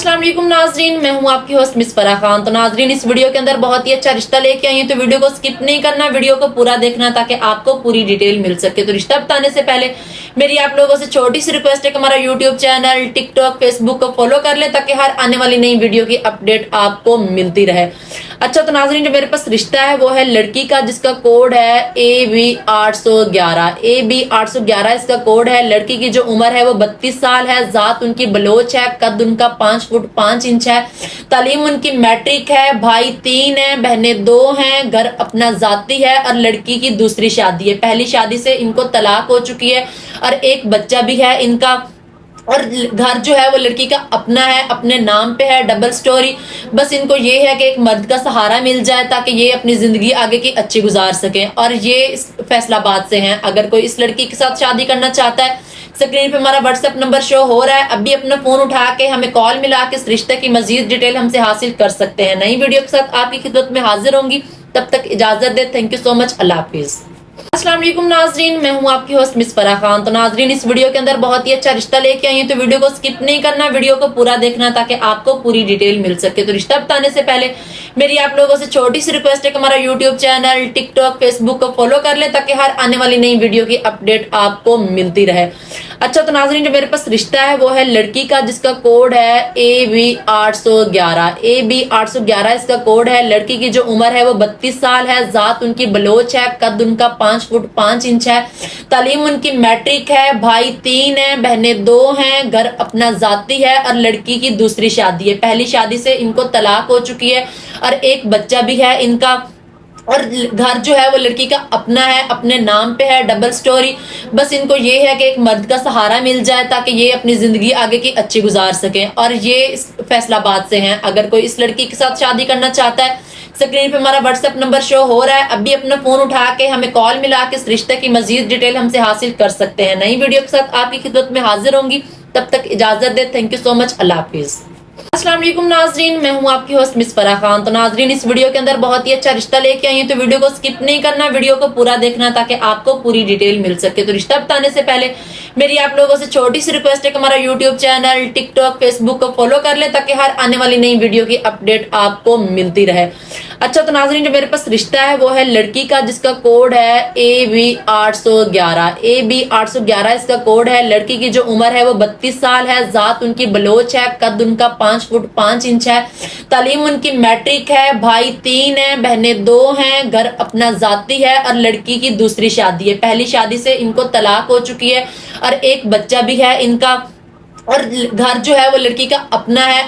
अस्सलाम वालेकुम नाजरीन, मैं हूं आपकी होस्ट मिस फराह खान। तो नाजरीन, इस वीडियो के अंदर बहुत ही अच्छा रिश्ता लेके आई हूं, तो वीडियो को स्किप नहीं करना, वीडियो को पूरा देखना ताकि आपको पूरी डिटेल मिल सके। तो रिश्ता बताने से पहले मेरी आप लोगों से छोटी सी रिक्वेस्ट है कि हमारा यूट्यूब चैनल, टिकटॉक, फेसबुक को फॉलो कर ले ताकि हर आने वाली नई वीडियो की अपडेट आपको मिलती रहे। अच्छा, तो नाजरीन, जो मेरे पास रिश्ता है वो है लड़की का, जिसका कोड है AB811। AB811 इसका कोड है। लड़की की जो उम्र है वो 32 साल है। जात उनकी बलोच है। कद उनका 5 फुट 5 इंच है। तालीम उनकी मैट्रिक है। भाई 3 है, बहनें 2 हैं। घर अपना जाती है और लड़की की दूसरी शादी है। पहली शादी से इनको तलाक हो चुकी है और एक बच्चा भी है इनका। और घर जो है वो लड़की का अपना है, अपने नाम पे है, डबल स्टोरी। बस इनको ये है कि एक मर्द का सहारा मिल जाए ताकि ये अपनी जिंदगी आगे की अच्छी गुजार सकें। और ये फैसलाबाद से हैं। अगर कोई इस लड़की के साथ शादी करना चाहता है, स्क्रीन पे हमारा व्हाट्सएप नंबर शो हो रहा है। अभी अपना फोन उठा के हमें कॉल मिला के इस रिश्ते की मजीद डिटेल हमसे हासिल कर सकते हैं। नई वीडियो के साथ आपकी खिदमत में हाजिर होंगी। तब तक इजाजत दे। Thank you so much. अल्लाह हाफिज। अस्सलाम वालेकुम नाजरीन, मैं हूं आपकी होस्ट मिस फराह खान। तो नाजरीन, इस वीडियो के अंदर बहुत ही अच्छा रिश्ता लेके आई हूं, तो वीडियो को स्किप नहीं करना, वीडियो को पूरा देखना ताकि आपको पूरी डिटेल मिल सके। तो रिश्ता बताने से पहले मेरी आप लोगों से छोटी सी रिक्वेस्ट है कि हमारा यूट्यूब चैनल, टिकटॉक, फेसबुक को फॉलो कर ले ताकि हर आने वाली नई वीडियो की अपडेट आपको मिलती रहे। अच्छा, तो नाजरीन, जो मेरे पास रिश्ता है वो है लड़की का, जिसका कोड है AB811। AB811 इसका कोड है। लड़की की जो उम्र है वो 32 साल है। जात उनकी बलोच है। कद उनका 5 फुट 5 इंच है। तालीम उनकी मैट्रिक है। भाई 3 है, बहनें 2 हैं। घर अपना जाती है और लड़की की दूसरी शादी है। पहली शादी से इनको तलाक हो चुकी है और एक बच्चा भी है इनका। और घर जो है वो लड़की का अपना है, अपने नाम पे है, डबल स्टोरी। बस इनको ये है कि एक मर्द का सहारा मिल जाए ताकि ये अपनी जिंदगी आगे की अच्छी गुजार सकें। और ये फैसलाबाद से हैं। अगर कोई इस लड़की के साथ शादी करना चाहता है, स्क्रीन पे हमारा व्हाट्सएप नंबर शो हो रहा है। अभी अपना फोन उठा के हमें कॉल मिला के इस रिश्ते की मजीद डिटेल हमसे हासिल कर सकते हैं। नई वीडियो के साथ आपकी खिदमत में हाजिर होंगी। तब तक इजाजत दे। Thank you so much. अल्लाह हाफिज। अस्सलाम वालेकुम नाजरीन, मैं हूं आपकी होस्ट मिस फराह खान। तो नाजरीन, इस वीडियो के अंदर बहुत ही अच्छा रिश्ता लेके आई हूं, तो वीडियो को स्किप नहीं करना, वीडियो को पूरा देखना ताकि आपको पूरी डिटेल मिल सके। तो रिश्ता बताने से पहले मेरी आप लोगों से छोटी सी रिक्वेस्ट है कि हमारा यूट्यूब चैनल, टिकटॉक, फेसबुक को फॉलो कर ले ताकि हर आने वाली नई वीडियो की अपडेट आपको मिलती रहे। अच्छा, तो नाजरीन, जो मेरे पास रिश्ता है वो है लड़की का, जिसका कोड है AB811। AB811 इसका कोड है। लड़की की जो उम्र है वो 32 साल है। जात उनकी बलोच है। कद उनका 5 फुट 5 इंच है। तालीम उनकी मैट्रिक है। भाई 3 है, बहनें 2 हैं। घर अपना जाती है और लड़की की दूसरी शादी है। पहली शादी से इनको तलाक हो चुकी है और एक बच्चा भी है इनका। और घर जो है वो लड़की का अपना है,